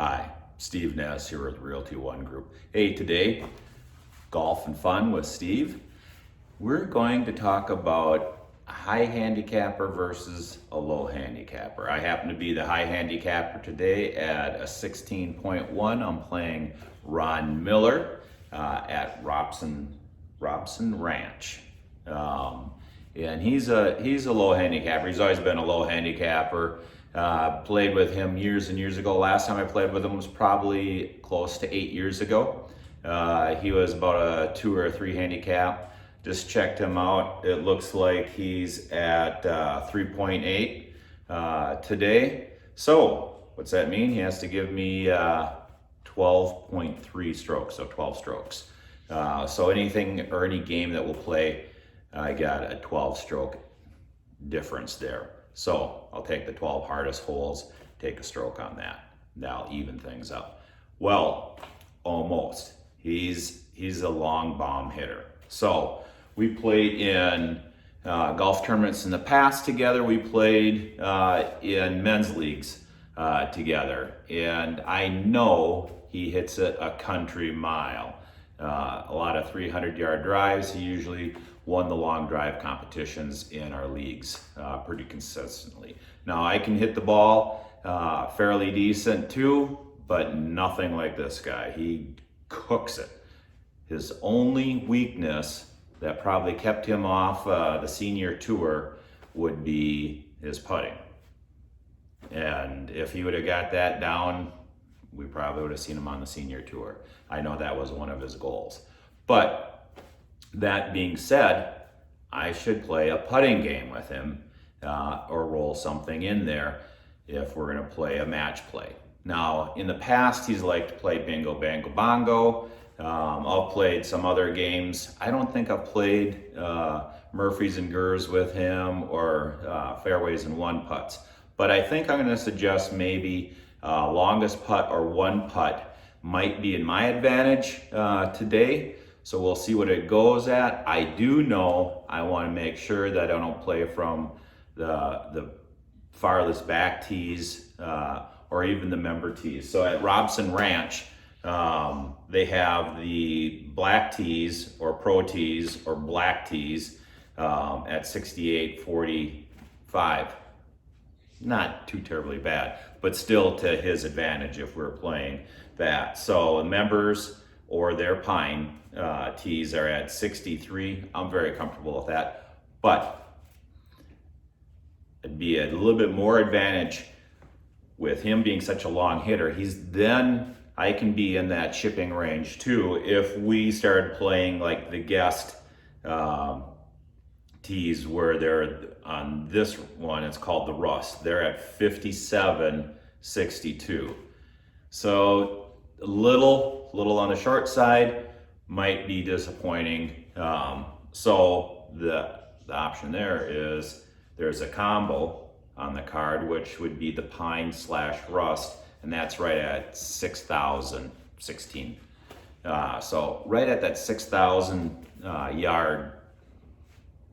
Hi, Steve Ness here with Realty One Group. Hey, today, golf and fun with Steve. We're going to talk about a high handicapper versus a low handicapper. I happen to be the high handicapper today at a 16.1. I'm playing Ron Miller at Robson Ranch. And he's a low handicapper. He's always been a low handicapper. Played with him years and years ago. Last time I played with him was probably close to 8 years ago. He was about a 2 or 3 handicap. Just checked him out. It looks like he's at 3.8 today. So what's that mean? He has to give me 12.3 strokes, so 12 strokes. So anything or any game that we'll play, I got a 12 stroke difference there. So I'll take the 12 hardest holes, take a stroke on that. That'll even things up. Well, almost. He's a long bomb hitter. So we played in golf tournaments in the past together. We played in men's leagues together. And I know he hits it a country mile. A lot of 300-yard drives. He usually won the long drive competitions in our leagues pretty consistently. Now I can hit the ball fairly decent too, but nothing like this guy. He cooks it. His only weakness that probably kept him off the senior tour would be his putting. And if he would have got that down, we probably would have seen him on the senior tour. I know that was one of his goals. But that being said, I should play a putting game with him or roll something in there if we're gonna play a match play. Now, in the past, he's liked to play bingo, bango, bongo. I've played some other games. I don't think I've played Murphys and Gers with him or fairways and one putts. But I think I'm gonna suggest maybe longest putt or one putt might be in my advantage today. So we'll see what it goes at. I do know I want to make sure that I don't play from the farthest back tees or even the member tees. So at Robson Ranch, they have the black tees or pro tees or black tees at 68.45. Not too terribly bad, but still to his advantage if we're playing that. So members or their pine tees are at 63. I'm very comfortable with that, but it'd be a little bit more advantage with him being such a long hitter. I can be in that chipping range too if we started playing like the guest tees where they're on this one, it's called the Rust. They're at 57.62. So a little on the short side might be disappointing. So the option there is there's a combo on the card, which would be the pine / rust, and that's right at 6,016. So right at that 6,000 yard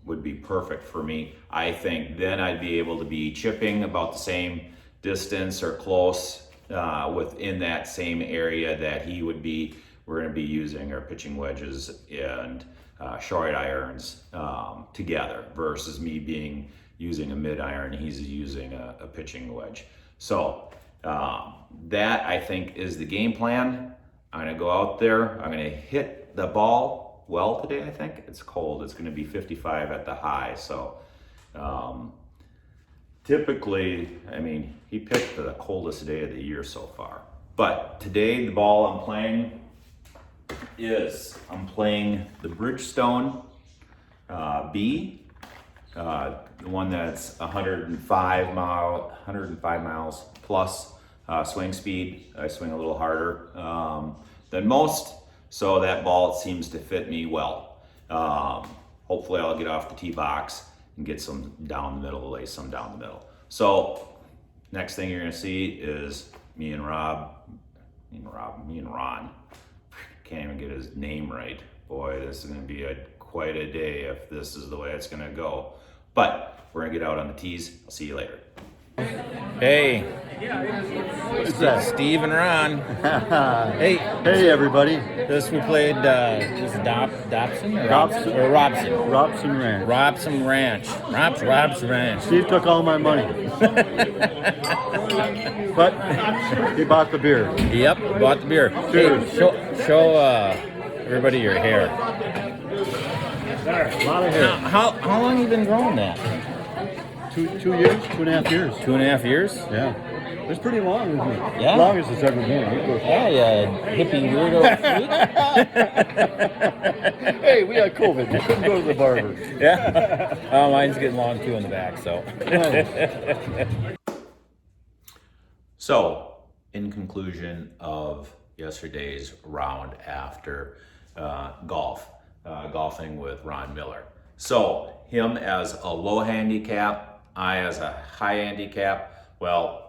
would be perfect for me. I think then I'd be able to be chipping about the same distance or close within that same area that he would be. We're going to be using our pitching wedges and short irons together versus me using a mid iron. He's using a pitching wedge. So that I think is the game plan. I'm going to go out there. I'm going to hit the ball well today. I think it's cold. It's going to be 55 at the high. So typically, I mean, he picked the coldest day of the year so far. But today, the ball I'm playing the Bridgestone B, the one that's 105 miles plus swing speed. I swing a little harder than most, so that ball seems to fit me well. Hopefully I'll get off the tee box and get some down the middle, lay some down the middle. So next thing you're gonna see is me and Ron. Can't even get his name right. Boy, this is gonna be quite a day if this is the way it's gonna go. But we're gonna get out on the tees. I'll see you later. Hey, What's that? Steve and Ron. Hey, hey everybody. This we played. This is Dobson or Robson. Or Robson. Robson Ranch. Robson Ranch. Rob's Ranch. Steve took all my money. But he bought the beer. Yep, bought the beer. Cheers. Hey, show everybody your hair. There, a lot of hair. Now, how long you been growing that? 2 years, 2.5 years. 2.5 years? Yeah. It's pretty long, isn't it? Yeah. As long as it's ever been. Yeah, hippie weirdo freak. Hey, we had COVID. We couldn't go to the barber. Yeah. Oh, mine's getting long too in the back, so. So, in conclusion of yesterday's round after golfing with Ron Miller. So, him as a low handicap, I as a high handicap. Well,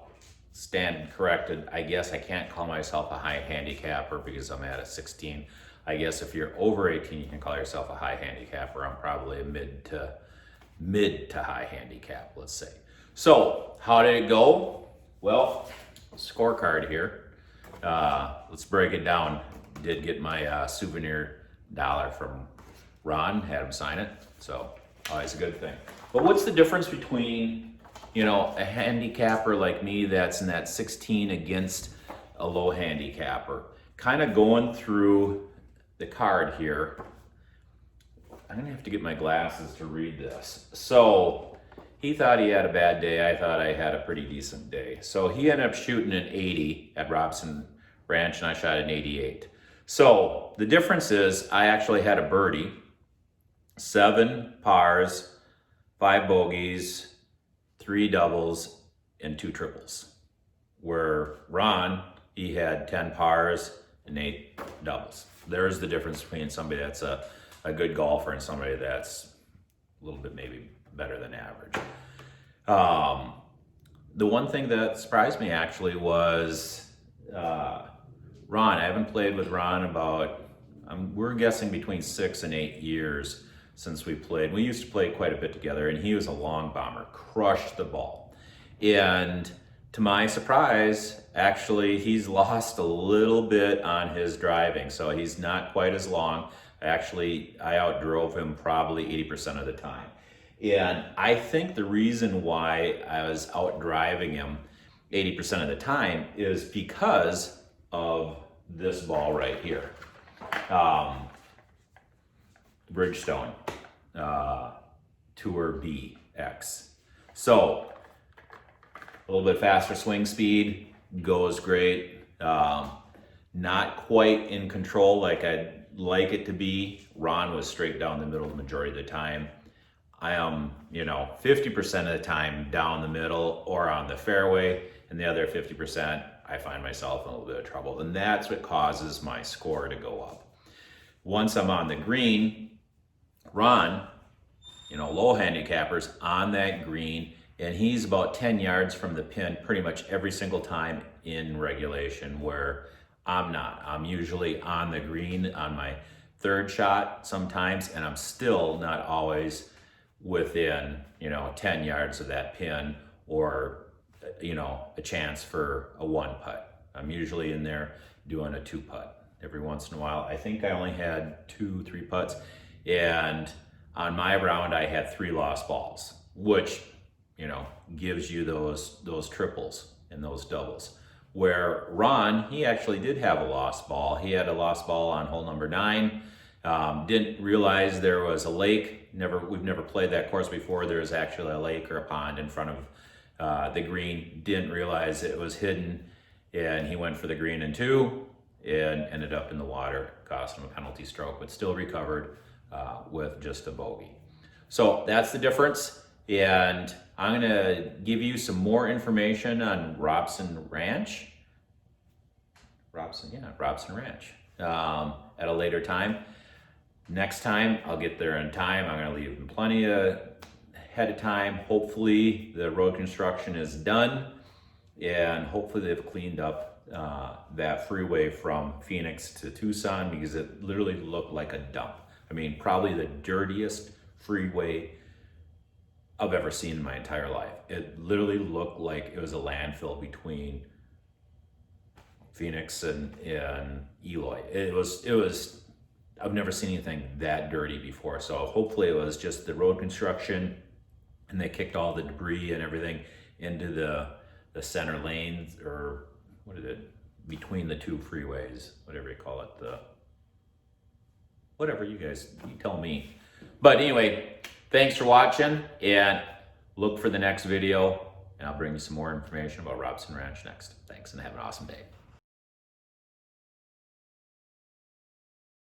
stand corrected. I guess I can't call myself a high handicapper because I'm at a 16. I guess if you're over 18, you can call yourself a high handicapper. I'm probably a mid to high handicap, let's say. So, how did it go? Well, scorecard here. Let's break it down. Did get my souvenir dollar from Ron, had him sign it, so always a good thing. But what's the difference between, a handicapper like me that's in that 16 against a low handicapper? Kind of going through the card here. I'm gonna have to get my glasses to read this. So he thought he had a bad day. I thought I had a pretty decent day. So he ended up shooting an 80 at Robson Ranch and I shot an 88. So the difference is I actually had a birdie, 7 pars, 5 bogeys, 3 doubles, and 2 triples. Where Ron, he had 10 pars and 8 doubles. There's the difference between somebody that's a good golfer and somebody that's a little bit maybe better than average. The one thing that surprised me actually was Ron. I haven't played with Ron about, we're guessing between 6 and 8 years since we played. We used to play quite a bit together, and he was a long bomber, crushed the ball. And to my surprise, actually, he's lost a little bit on his driving, so he's not quite as long. Actually, I outdrove him probably 80% of the time. And I think the reason why I was outdriving him 80% of the time is because of this ball right here. Bridgestone Tour BX. So a little bit faster swing speed, goes great. Not quite in control like I'd like it to be. Ron was straight down the middle the majority of the time. I am, 50% of the time down the middle or on the fairway, and the other 50% I find myself in a little bit of trouble. And that's what causes my score to go up. Once I'm on the green, Ron, low handicappers on that green, and he's about 10 yards from the pin pretty much every single time in regulation, where I'm not. I'm usually on the green on my third shot sometimes, and I'm still not always within, 10 yards of that pin or, a chance for a 1-putt. I'm usually in there doing a 2-putt every once in a while. I think I only had 2-3 putts, and on my round I had 3 lost balls, which, gives you those triples and those doubles. Where Ron, he actually did have a lost ball. He had a lost ball on hole number 9. Didn't realize there was a lake. We've never played that course before. There was actually a lake or a pond in front of the green. Didn't realize it was hidden, and he went for the green in 2 and ended up in the water, cost him a penalty stroke, but still recovered with just a bogey. So that's the difference. And I'm gonna give you some more information on Robson Ranch. Robson Ranch at a later time. Next time, I'll get there in time. I'm gonna leave them plenty ahead of time. Hopefully the road construction is done, and hopefully they've cleaned up that freeway from Phoenix to Tucson, because it literally looked like a dump. I mean, probably the dirtiest freeway I've ever seen in my entire life. It literally looked like it was a landfill between Phoenix and Eloy. It was, I've never seen anything that dirty before. So hopefully it was just the road construction and they kicked all the debris and everything into the center lanes, or what is it, between the two freeways, whatever you call it, whatever you tell me. But anyway, thanks for watching, and look for the next video, and I'll bring you some more information about Robson Ranch next. Thanks, and have an awesome day.